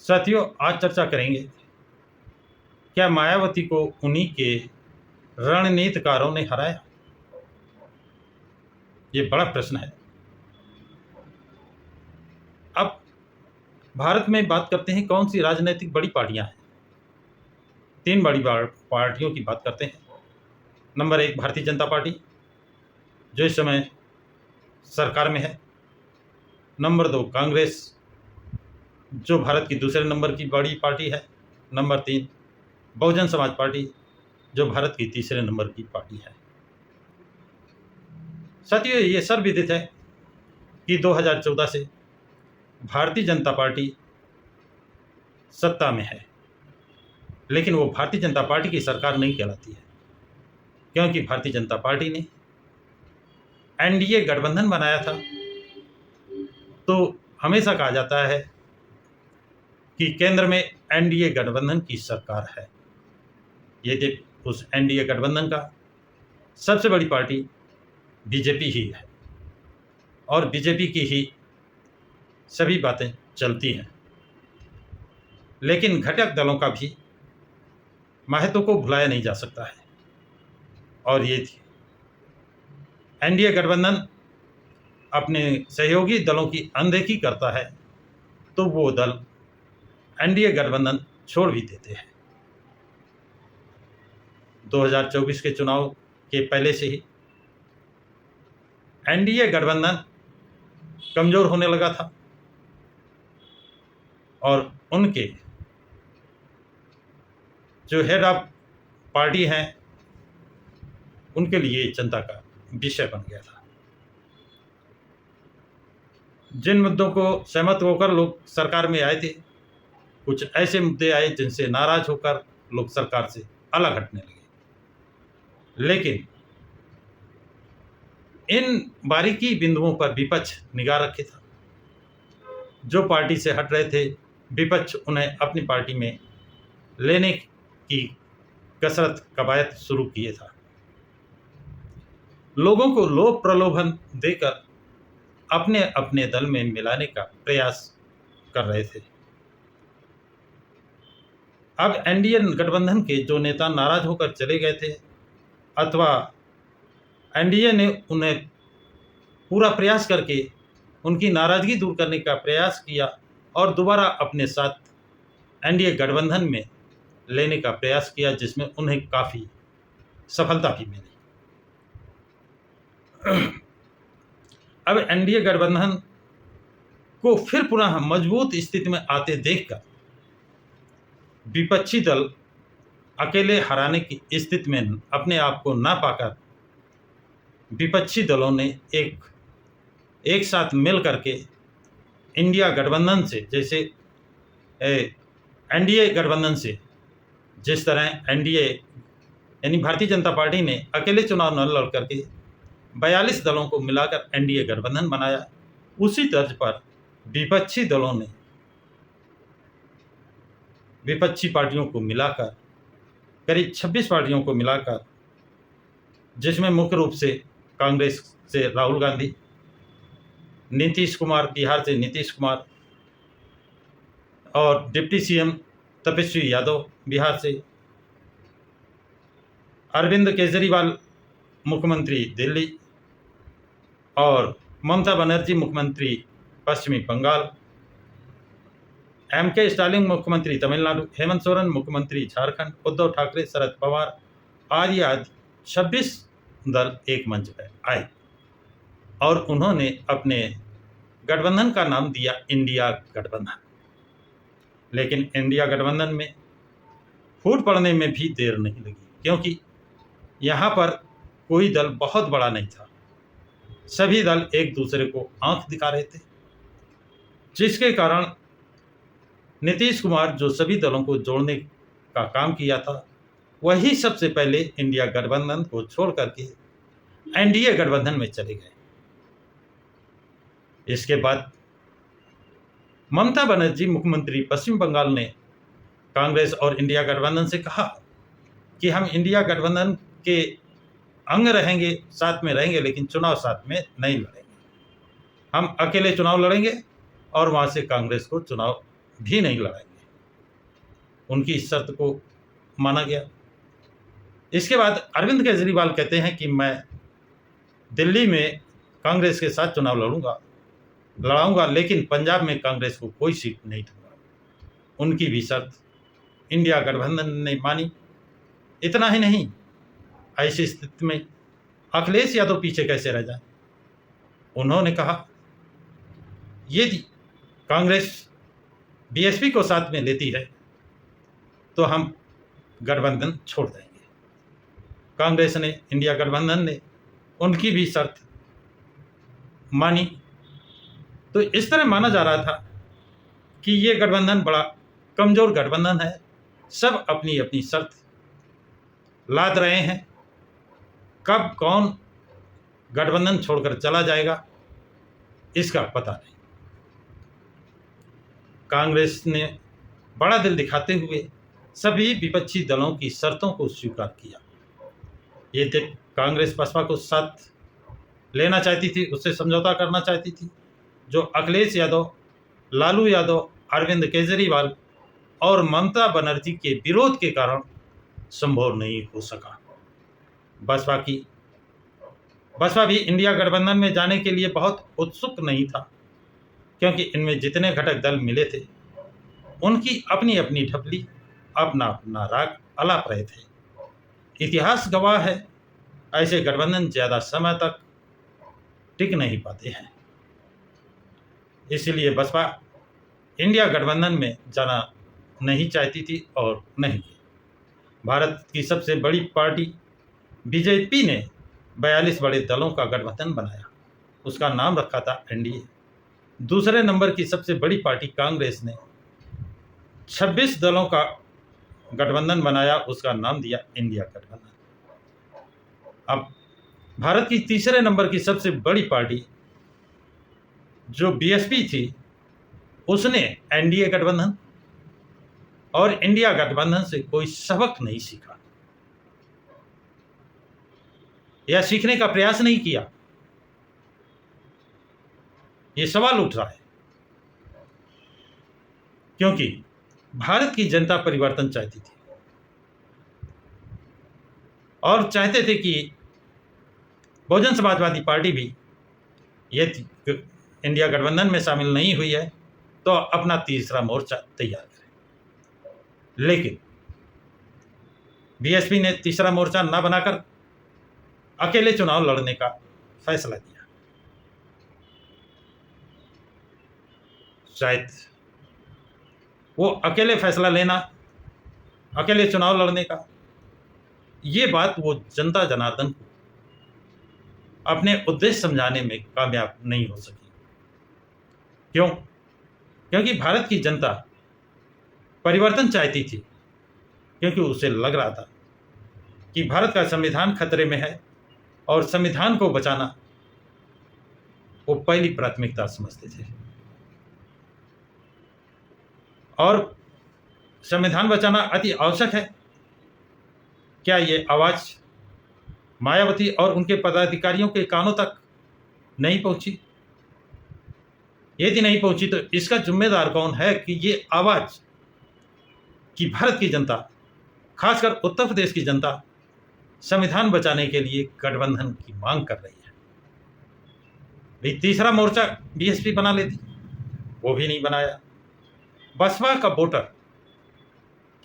साथियों, आज चर्चा करेंगे क्या मायावती को उन्हीं के रणनीतिकारों ने हराया। ये बड़ा प्रश्न है। अब भारत में बात करते हैं कौन सी राजनीतिक बड़ी पार्टियां हैं। तीन बड़ी पार्टियों की बात करते हैं। नंबर 1 भारतीय जनता पार्टी, जो इस समय सरकार में है। नंबर 2 कांग्रेस, जो भारत की दूसरे नंबर की बड़ी पार्टी है। नंबर 3 बहुजन समाज पार्टी, जो भारत की तीसरे नंबर की पार्टी है। साथियों, ये सर्वविदित है कि 2014 से भारतीय जनता पार्टी सत्ता में है, लेकिन वो भारतीय जनता पार्टी की सरकार नहीं कहलाती है, क्योंकि भारतीय जनता पार्टी ने एनडीए गठबंधन बनाया था। तो हमेशा कहा जाता है कि केंद्र में एनडीए गठबंधन की सरकार है। ये उस एनडीए गठबंधन का सबसे बड़ी पार्टी बीजेपी ही है, और बीजेपी की ही सभी बातें चलती हैं। लेकिन घटक दलों का भी महत्व को भुलाया नहीं जा सकता है, और ये थी एनडीए गठबंधन अपने सहयोगी दलों की अनदेखी करता है तो वो दल एनडीए गठबंधन छोड़ भी देते हैं। 2024 के चुनाव के पहले से ही एनडीए गठबंधन कमजोर होने लगा था, और उनके जो हेड ऑफ पार्टी हैं उनके लिए चिंता का विषय बन गया था। जिन मुद्दों को सहमत होकर लोग सरकार में आए थे, कुछ ऐसे मुद्दे आए जिनसे नाराज होकर लोग सरकार से अलग हटने लगे। लेकिन इन बारीकी बिंदुओं पर विपक्ष निगाह रखे था। जो पार्टी से हट रहे थे, विपक्ष उन्हें अपनी पार्टी में लेने की कसरत कवायद शुरू किए था। लोगों को लोभ प्रलोभन देकर अपने अपने दल में मिलाने का प्रयास कर रहे थे। अब एनडीए गठबंधन के जो नेता नाराज होकर चले गए थे, अथवा एनडीए ने उन्हें पूरा प्रयास करके उनकी नाराजगी दूर करने का प्रयास किया और दोबारा अपने साथ एनडीए गठबंधन में लेने का प्रयास किया, जिसमें उन्हें काफ़ी सफलता भी मिली। अब एनडीए गठबंधन को फिर पुनः मजबूत स्थिति में आते देखकर विपक्षी दल अकेले हराने की स्थिति में अपने आप को ना पाकर विपक्षी दलों ने एक साथ मिल करके इंडिया गठबंधन से, जैसे एनडीए गठबंधन से जिस तरह एनडीए यानी भारतीय जनता पार्टी ने अकेले चुनाव न लड़ करके 42 दलों को मिलाकर एनडीए गठबंधन बनाया, उसी तर्ज पर विपक्षी दलों ने विपक्षी पार्टियों को मिलाकर करीब 26 पार्टियों को मिलाकर, जिसमें मुख्य रूप से कांग्रेस से राहुल गांधी, नीतीश कुमार बिहार से नीतीश कुमार, और डिप्टी सीएम तेजस्वी यादव बिहार से, अरविंद केजरीवाल मुख्यमंत्री दिल्ली, और ममता बनर्जी मुख्यमंत्री पश्चिमी बंगाल, एमके स्टालिन मुख्यमंत्री तमिलनाडु, हेमंत सोरेन मुख्यमंत्री झारखंड, उद्धव ठाकरे, शरद पवार आदि 26 दल एक मंच पर आए और उन्होंने अपने गठबंधन का नाम दिया इंडिया गठबंधन। लेकिन इंडिया गठबंधन में फूट पड़ने में भी देर नहीं लगी, क्योंकि यहाँ पर कोई दल बहुत बड़ा नहीं था। सभी दल एक दूसरे को आंख दिखा रहे थे, जिसके कारण नीतीश कुमार, जो सभी दलों को जोड़ने का काम किया था, वही सबसे पहले इंडिया गठबंधन को छोड़ करके एनडीए गठबंधन में चले गए। इसके बाद ममता बनर्जी मुख्यमंत्री पश्चिम बंगाल ने कांग्रेस और इंडिया गठबंधन से कहा कि हम इंडिया गठबंधन के अंग रहेंगे, साथ में रहेंगे, लेकिन चुनाव साथ में नहीं लड़ेंगे। हम अकेले चुनाव लड़ेंगे और वहाँ से कांग्रेस को चुनाव भी नहीं लड़ाएंगे। उनकी इस शर्त को माना गया। इसके बाद अरविंद केजरीवाल कहते हैं कि मैं दिल्ली में कांग्रेस के साथ चुनाव लड़ाऊंगा, लेकिन पंजाब में कांग्रेस को कोई सीट नहीं दूंगा। उनकी भी शर्त इंडिया गठबंधन ने मानी। इतना ही नहीं, ऐसी स्थिति में अखिलेश यादव पीछे कैसे रह जाए। उन्होंने कहा, यदि कांग्रेस बीएसपी को साथ में लेती है तो हम गठबंधन छोड़ देंगे। कांग्रेस ने, इंडिया गठबंधन ने उनकी भी शर्त मानी। तो इस तरह माना जा रहा था कि ये गठबंधन बड़ा कमजोर गठबंधन है। सब अपनी अपनी शर्त लाद रहे हैं। कब कौन गठबंधन छोड़कर चला जाएगा इसका पता नहीं। कांग्रेस ने बड़ा दिल दिखाते हुए सभी विपक्षी दलों की शर्तों को स्वीकार किया। ये कांग्रेस बसपा को साथ लेना चाहती थी, उससे समझौता करना चाहती थी, जो अखिलेश यादव, लालू यादव, अरविंद केजरीवाल और ममता बनर्जी के विरोध के कारण संभव नहीं हो सका। बसपा भी इंडिया गठबंधन में जाने के लिए बहुत उत्सुक नहीं था, क्योंकि इनमें जितने घटक दल मिले थे उनकी अपनी अपनी ढपली, अपना अपना राग अलाप रहे थे। इतिहास गवाह है, ऐसे गठबंधन ज़्यादा समय तक टिक नहीं पाते हैं। इसलिए बसपा इंडिया गठबंधन में जाना नहीं चाहती थी और नहीं किया। भारत की सबसे बड़ी पार्टी बीजेपी ने 42 बड़े दलों का गठबंधन बनाया। उसका नाम रखा था एनडीए। दूसरे नंबर की सबसे बड़ी पार्टी कांग्रेस ने 26 दलों का गठबंधन बनाया। उसका नाम दिया इंडिया गठबंधन। अब भारत की तीसरे नंबर की सबसे बड़ी पार्टी जो बीएसपी थी, उसने एनडीए गठबंधन और इंडिया गठबंधन से कोई सबक नहीं सीखा या सीखने का प्रयास नहीं किया। ये सवाल उठ रहा है, क्योंकि भारत की जनता परिवर्तन चाहती थी और चाहते थे कि बहुजन समाजवादी पार्टी भी ये इंडिया गठबंधन में शामिल नहीं हुई है तो अपना तीसरा मोर्चा तैयार करें। लेकिन बीएसपी ने तीसरा मोर्चा न बनाकर अकेले चुनाव लड़ने का फैसला किया। शायद वो अकेले फैसला लेना, अकेले चुनाव लड़ने का, ये बात वो जनता जनार्दन को अपने उद्देश्य समझाने में कामयाब नहीं हो सकी। क्यों? क्योंकि भारत की जनता परिवर्तन चाहती थी, क्योंकि उसे लग रहा था कि भारत का संविधान खतरे में है और संविधान को बचाना वो पहली प्राथमिकता समझते थे। और संविधान बचाना अति आवश्यक है। क्या ये आवाज़ मायावती और उनके पदाधिकारियों के कानों तक नहीं पहुंची? यदि नहीं पहुंची तो इसका जिम्मेदार कौन है कि ये आवाज़ कि भारत की जनता, खासकर उत्तर प्रदेश की जनता, संविधान बचाने के लिए गठबंधन की मांग कर रही है। भाई तीसरा मोर्चा बीएसपी बना लेती, वो भी नहीं बनाया। बसपा का वोटर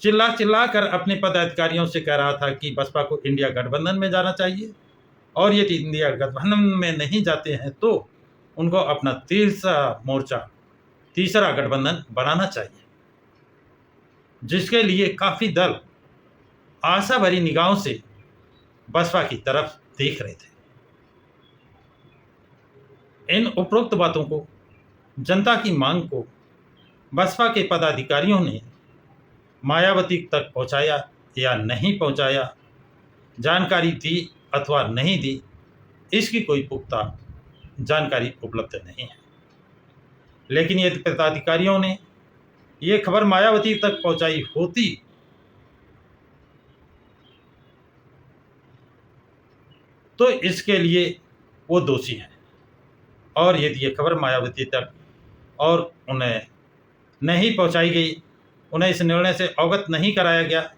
चिल्ला चिल्ला कर अपने पदाधिकारियों से कह रहा था कि बसपा को इंडिया गठबंधन में जाना चाहिए और यदि इंडिया गठबंधन में नहीं जाते हैं तो उनको अपना तीसरा मोर्चा, तीसरा गठबंधन बनाना चाहिए, जिसके लिए काफ़ी दल आशा भरी निगाहों से बसपा की तरफ देख रहे थे। इन उपरोक्त बातों को, जनता की मांग को बसपा के पदाधिकारियों ने मायावती तक पहुंचाया या नहीं पहुंचाया, जानकारी दी अथवा नहीं दी, इसकी कोई पुख्ता जानकारी उपलब्ध नहीं है। लेकिन यदि पदाधिकारियों ने ये खबर मायावती तक पहुंचाई होती तो इसके लिए वो दोषी हैं। और यदि ये खबर मायावती तक और उन्हें नहीं पहुंचाई गई, उन्हें इस निर्णय से अवगत नहीं कराया गया,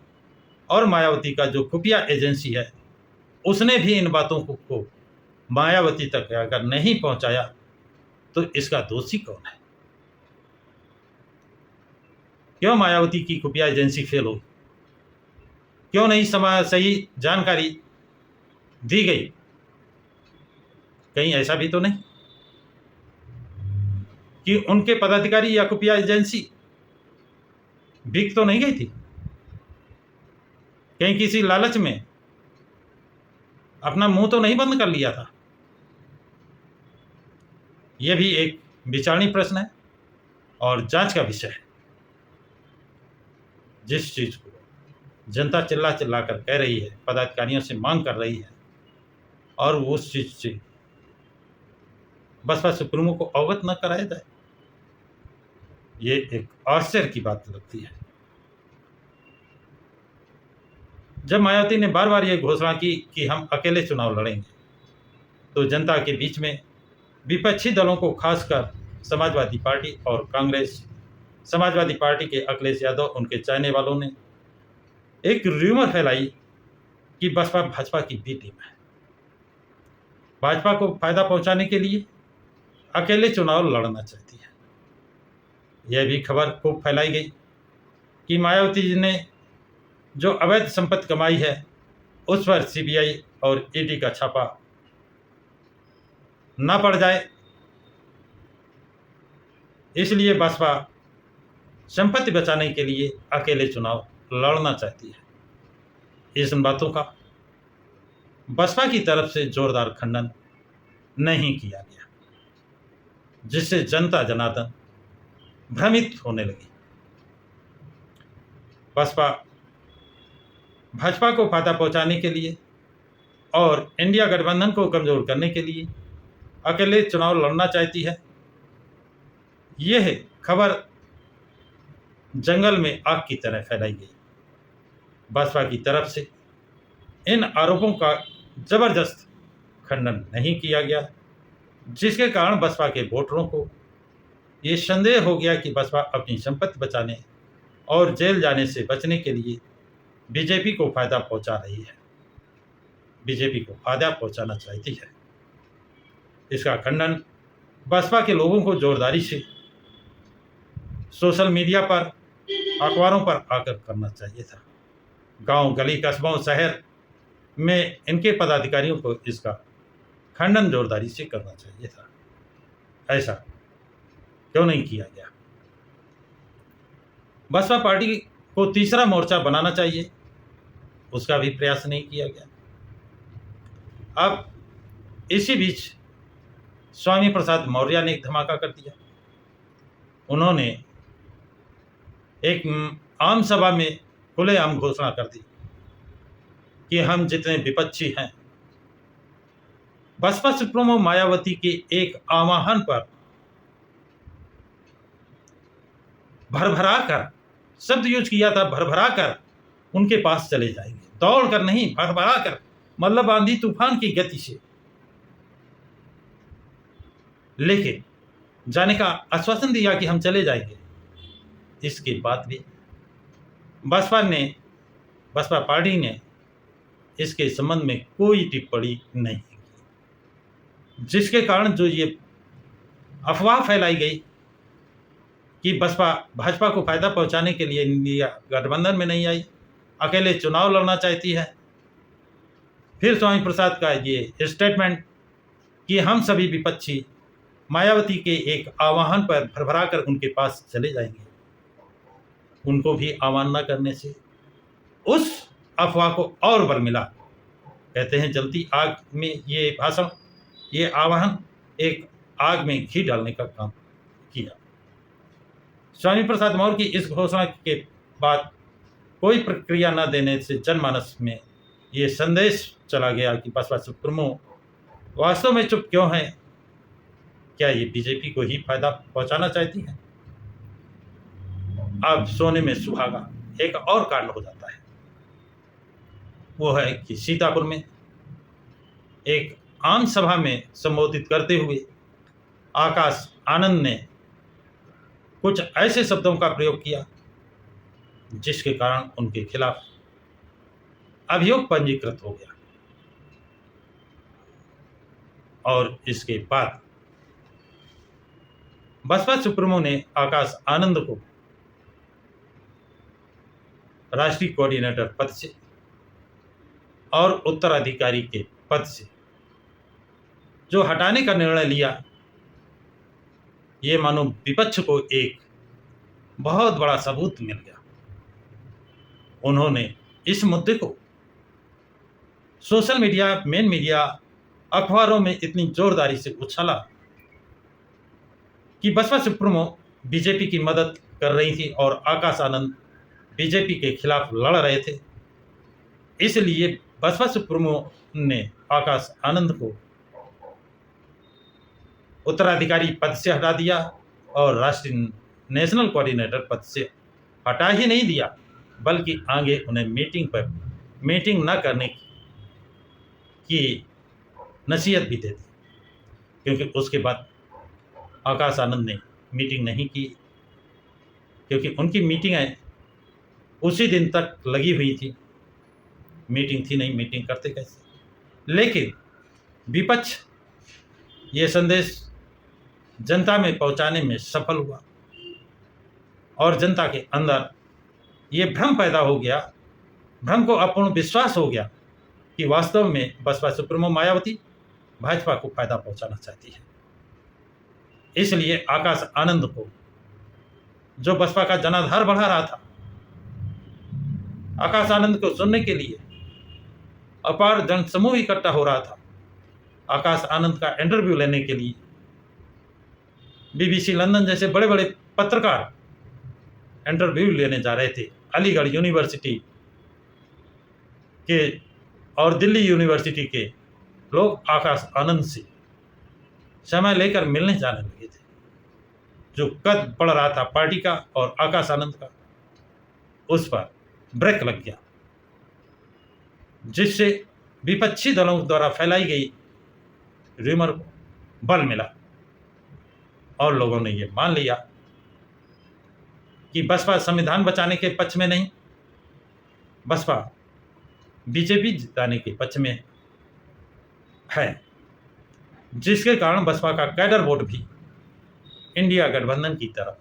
और मायावती का जो खुफिया एजेंसी है उसने भी इन बातों को मायावती तक अगर नहीं पहुंचाया तो इसका दोषी कौन है? क्यों मायावती की खुफिया एजेंसी फेल हो? क्यों नहीं सही जानकारी दी गई? कहीं ऐसा भी तो नहीं कि उनके पदाधिकारी या खुफिया एजेंसी बिक तो नहीं गई थी? कहीं किसी लालच में अपना मुंह तो नहीं बंद कर लिया था? यह भी एक विचारणीय प्रश्न है और जांच का विषय है। जिस चीज को जनता चिल्ला चिल्ला कर कह रही है, पदाधिकारियों से मांग कर रही है, और उस चीज से बसपा सुप्रीमो को अवगत न कराया जाए, ये एक आश्चर्य की बात लगती है। जब मायावती ने बार बार ये घोषणा की कि हम अकेले चुनाव लड़ेंगे, तो जनता के बीच में विपक्षी दलों को, खासकर समाजवादी पार्टी और कांग्रेस, समाजवादी पार्टी के अखिलेश यादव, उनके चाहने वालों ने एक र्यूमर फैलाई कि बसपा भाजपा की बी टीम है। भाजपा को फायदा पहुंचाने के लिए अकेले चुनाव लड़ना चाहती है। यह भी खबर खूब फैलाई गई कि मायावती जी ने जो अवैध संपत्ति कमाई है उस पर सीबीआई और ईडी का छापा ना पड़ जाए, इसलिए बसपा संपत्ति बचाने के लिए अकेले चुनाव लड़ना चाहती है। इस बातों का बसपा की तरफ से जोरदार खंडन नहीं किया गया, जिससे जनता जनार्दन भ्रमित होने लगी। बसपा भाजपा को फायदा पहुंचाने के लिए और इंडिया गठबंधन को कमजोर करने के लिए अकेले चुनाव लड़ना चाहती है। यह खबर जंगल में आग की तरह फैलाई गई। बसपा की तरफ से इन आरोपों का जबरदस्त खंडन नहीं किया गया, जिसके कारण बसपा के वोटरों को ये संदेह हो गया कि बसपा अपनी संपत्ति बचाने और जेल जाने से बचने के लिए बीजेपी को फायदा पहुंचा रही है, बीजेपी को फायदा पहुंचाना चाहती है। इसका खंडन बसपा के लोगों को जोरदारी से सोशल मीडिया पर, अखबारों पर आकर करना चाहिए था। गांव, गली, कस्बों, शहर में इनके पदाधिकारियों को इसका खंडन जोरदारी से करना चाहिए था। ऐसा क्यों नहीं किया गया? बसपा पार्टी को तीसरा मोर्चा बनाना चाहिए, उसका भी प्रयास नहीं किया गया। अब इसी बीच स्वामी प्रसाद मौर्य ने एक धमाका कर दिया। उन्होंने एक आम सभा में खुलेआम घोषणा कर दी कि हम जितने विपक्षी हैं, बसपा सुप्रीमो मायावती के एक आह्वान पर भरभरा कर, शब्द यूज किया था भरभरा कर, उनके पास चले जाएंगे। दौड़ कर नहीं, भरभरा कर, मतलब आंधी तूफान की गति से लेके जाने का आश्वासन दिया कि हम चले जाएंगे। इसके बाद भी बसपा पार्टी ने इसके संबंध में कोई टिप्पणी नहीं की, जिसके कारण जो ये अफवाह फैलाई गई कि बसपा भाजपा को फायदा पहुंचाने के लिए इंडिया गठबंधन में नहीं आई, अकेले चुनाव लड़ना चाहती है। फिर स्वामी प्रसाद का ये स्टेटमेंट कि हम सभी विपक्षी मायावती के एक आह्वान पर भरभरा कर उनके पास चले जाएंगे, उनको भी आह्वान न करने से उस अफवाह को और बल मिला। कहते हैं जलती आग में ये भाषण, ये आह्वान एक आग में घी डालने का काम किया। स्वामी प्रसाद मौर्य की इस घोषणा के बाद कोई प्रतिक्रिया न देने से जनमानस में ये संदेश चला गया कि बसपा सुप्रीमो वास्तव में चुप क्यों है? क्या ये बीजेपी को ही फायदा पहुंचाना चाहती है? अब सोने में सुहागा एक और कांड हो जाता है। वो है कि सीतापुर में एक आम सभा में संबोधित करते हुए आकाश आनंद ने कुछ ऐसे शब्दों का प्रयोग किया जिसके कारण उनके खिलाफ अभियोग पंजीकृत हो गया। और इसके बाद बसपा सुप्रीमो ने आकाश आनंद को राष्ट्रीय कोऑर्डिनेटर पद से और उत्तराधिकारी के पद से जो हटाने का निर्णय लिया, ये मानो विपक्ष को एक बहुत बड़ा सबूत मिल गया। उन्होंने इस मुद्दे को सोशल मीडिया, मेन मीडिया, अखबारों में इतनी जोरदारी से उछाला कि बसपा सुप्रीमो बीजेपी की मदद कर रही थी और आकाश आनंद बीजेपी के खिलाफ लड़ रहे थे। इसलिए बसपा सुप्रीमो ने आकाश आनंद को उत्तराधिकारी पद से हटा दिया और राष्ट्रीय नेशनल कोऑर्डिनेटर पद से हटा ही नहीं दिया, बल्कि आगे उन्हें मीटिंग न करने की नसीहत भी दे दी। क्योंकि उसके बाद आकाश आनंद ने मीटिंग नहीं की, क्योंकि उनकी मीटिंगें उसी दिन तक लगी हुई थी। मीटिंग थी नहीं, मीटिंग करते कैसे। लेकिन विपक्ष ये संदेश जनता में पहुंचाने में सफल हुआ और जनता के अंदर ये भ्रम पैदा हो गया, भ्रम को अपूर्ण विश्वास हो गया कि वास्तव में बसपा सुप्रीमो मायावती भाजपा को फायदा पहुंचाना चाहती है। इसलिए आकाश आनंद को, जो बसपा का जनाधार बढ़ा रहा था, आकाश आनंद को सुनने के लिए अपार जनसमूह इकट्ठा हो रहा था। आकाश आनंद का इंटरव्यू लेने के लिए बीबीसी लंदन जैसे बड़े बड़े पत्रकार इंटरव्यू लेने जा रहे थे। अलीगढ़ यूनिवर्सिटी के और दिल्ली यूनिवर्सिटी के लोग आकाश आनंद से समय लेकर मिलने जाने लगे थे। जो कद बढ़ रहा था पार्टी का और आकाश आनंद का, उस पर ब्रेक लग गया, जिससे विपक्षी दलों द्वारा फैलाई गई रूमर को बल मिला और लोगों ने ये मान लिया कि बसपा संविधान बचाने के पक्ष में नहीं, बसपा बीजेपी जिताने के पक्ष में है। जिसके कारण बसपा का कैडर वोट भी इंडिया गठबंधन की तरफ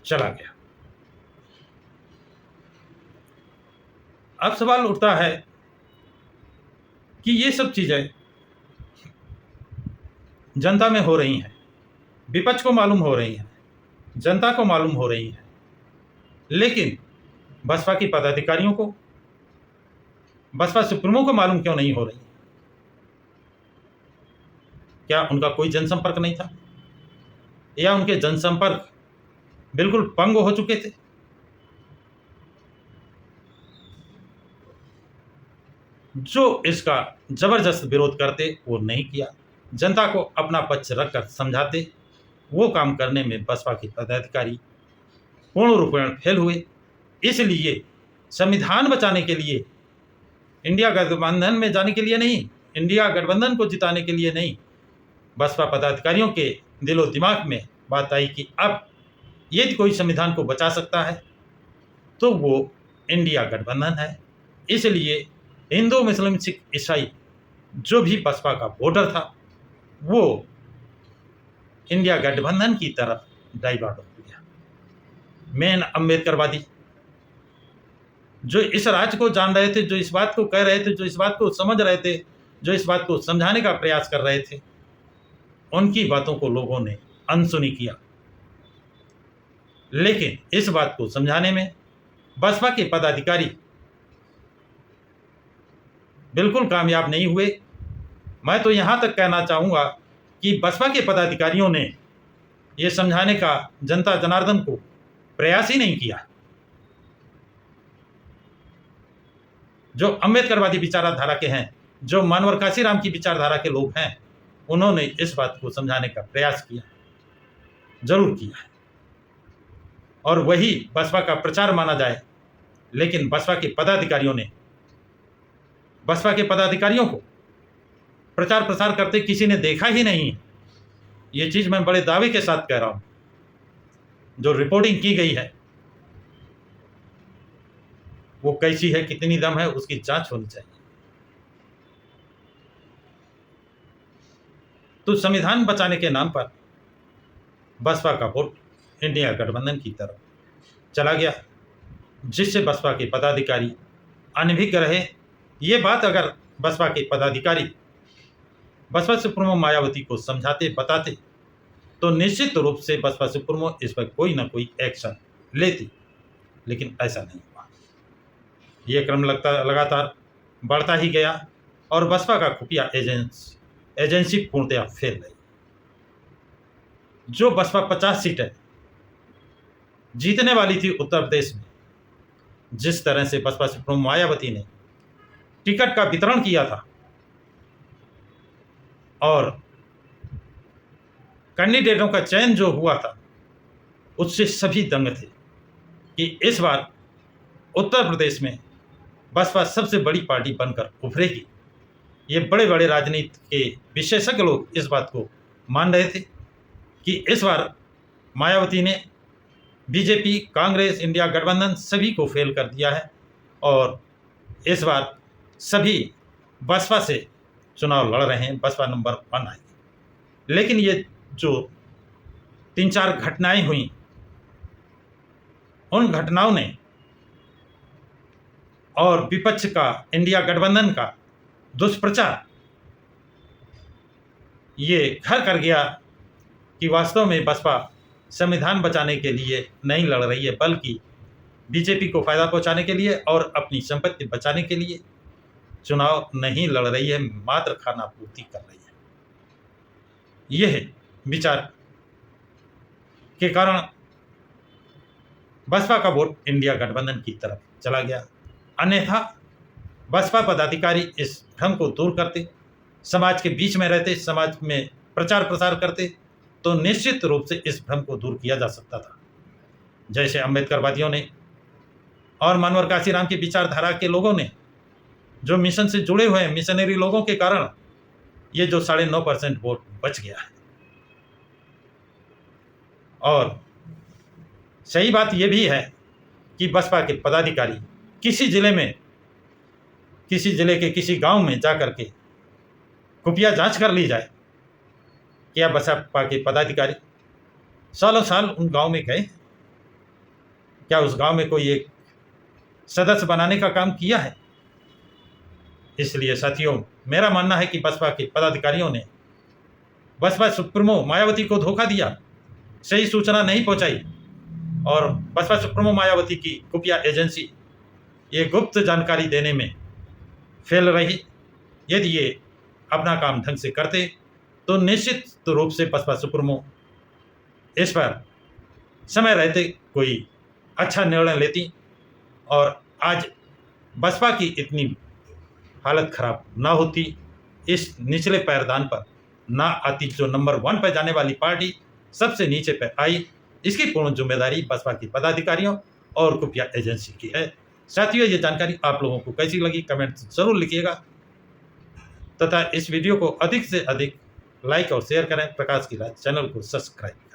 चला गया। अब सवाल उठता है कि ये सब चीजें जनता में हो रही हैं, विपक्ष को मालूम हो रही हैं, जनता को मालूम हो रही हैं, लेकिन बसपा की पदाधिकारियों को, बसपा सुप्रीमो को मालूम क्यों नहीं हो रही? क्या उनका कोई जनसंपर्क नहीं था, या उनके जनसंपर्क बिल्कुल पंग हो चुके थे? जो इसका जबरदस्त विरोध करते वो नहीं किया, जनता को अपना पक्ष रखकर समझाते, वो काम करने में बसपा के पदाधिकारी पूर्ण रूपेण फेल हुए। इसलिए संविधान बचाने के लिए, इंडिया गठबंधन में जाने के लिए नहीं, इंडिया गठबंधन को जिताने के लिए नहीं, बसपा पदाधिकारियों के दिलो दिमाग में बात आई कि अब यदि कोई संविधान को बचा सकता है तो वो इंडिया गठबंधन है। इसलिए हिंदू, मुस्लिम, सिख, ईसाई जो भी बसपा का वोटर था वो इंडिया गठबंधन की तरफ डाइवर्ट हो गया। मेन अम्बेडकरवादी जो इस राज्य को जान रहे थे, जो इस बात को कह रहे थे, जो इस बात को समझ रहे थे, जो इस बात को समझाने का प्रयास कर रहे थे, उनकी बातों को लोगों ने अनसुनी किया। लेकिन इस बात को समझाने में बसपा के पदाधिकारी बिल्कुल कामयाब नहीं हुए। मैं तो यहाँ तक कहना चाहूँगा कि बसपा के पदाधिकारियों ने ये समझाने का जनता जनार्दन को प्रयास ही नहीं किया। जो अम्बेडकरवादी विचारधारा के हैं, जो मानवर काशीराम की विचारधारा के लोग हैं, उन्होंने इस बात को समझाने का प्रयास किया, जरूर किया है, और वही बसपा का प्रचार माना जाए। लेकिन बसपा के पदाधिकारियों को प्रचार प्रसार करते किसी ने देखा ही नहीं। ये चीज़ मैं बड़े दावे के साथ कह रहा हूँ। जो रिपोर्टिंग की गई है वो कैसी है, कितनी दम है, उसकी जांच होनी चाहिए। तो संविधान बचाने के नाम पर बसपा का वोट इंडिया गठबंधन की तरफ चला गया, जिससे बसपा के पदाधिकारी अनभिज्ञ रहे। ये बात अगर बसपा के पदाधिकारी बसपा सुप्रीमो मायावती को समझाते बताते तो निश्चित रूप से बसपा सुप्रीमो इस पर कोई ना कोई एक्शन लेती, लेकिन ऐसा नहीं हुआ। ये क्रम लगातार बढ़ता ही गया और बसपा का खुफिया एजेंसी पूर्णतया फेल रही। जो बसपा 50 सीटें जीतने वाली थी उत्तर प्रदेश में, जिस तरह से बसपा सुप्रीमो मायावती ने टिकट का वितरण किया था और कैंडिडेटों का चयन जो हुआ था, उससे सभी दंग थे कि इस बार उत्तर प्रदेश में बसपा सबसे बड़ी पार्टी बनकर उभरेगी। ये बड़े बड़े राजनीति के विशेषज्ञ लोग इस बात को मान रहे थे कि इस बार मायावती ने बीजेपी, कांग्रेस, इंडिया गठबंधन सभी को फेल कर दिया है और इस बार सभी बसपा से चुनाव लड़ रहे हैं, बसपा नंबर 1 आएगी। लेकिन ये जो 3-4 घटनाएं हुई, उन घटनाओं ने और विपक्ष का, इंडिया गठबंधन का दुष्प्रचार ये घर कर गया कि वास्तव में बसपा संविधान बचाने के लिए नहीं लड़ रही है, बल्कि बीजेपी को फायदा पहुंचाने के लिए और अपनी संपत्ति बचाने के लिए चुनाव नहीं लड़ रही है, मात्र खाना पूर्ति कर रही है। यह विचार के कारण बसपा का वोट इंडिया गठबंधन की तरफ चला गया। अन्यथा बसपा पदाधिकारी इस भ्रम को दूर करते, समाज के बीच में रहते, समाज में प्रचार प्रसार करते तो निश्चित रूप से इस भ्रम को दूर किया जा सकता था। जैसे अम्बेडकरवादियों ने और मनोहर काशीराम की विचारधारा के लोगों ने, जो मिशन से जुड़े हुए हैं, मिशनरी लोगों के कारण ये जो 9.5% वोट बच गया है। और सही बात यह भी है कि बसपा के पदाधिकारी किसी जिले के किसी गांव में जाकर के खुफिया जांच कर ली जाए। क्या बसपा के पदाधिकारी सालों साल उन गांव में गए? क्या उस गांव में कोई एक सदस्य बनाने का काम किया है? इसलिए साथियों, मेरा मानना है कि बसपा के पदाधिकारियों ने बसपा सुप्रीमो मायावती को धोखा दिया, सही सूचना नहीं पहुंचाई और बसपा सुप्रीमो मायावती की खुफिया एजेंसी ये गुप्त जानकारी देने में फेल रही। यदि ये अपना काम ढंग से करते तो निश्चित रूप से बसपा सुप्रीमो इस पर समय रहते कोई अच्छा निर्णय लेती और आज बसपा की इतनी हालत खराब ना होती, इस निचले पैरदान पर ना आती। जो नंबर 1 पर जाने वाली पार्टी सबसे नीचे पर आई, इसकी पूर्ण जिम्मेदारी बसपा के पदाधिकारियों और खुफिया एजेंसी की है। साथियों, ये जानकारी आप लोगों को कैसी लगी कमेंट जरूर लिखिएगा तथा इस वीडियो को अधिक से अधिक लाइक और शेयर करें। प्रकाश की राज चैनल को सब्सक्राइब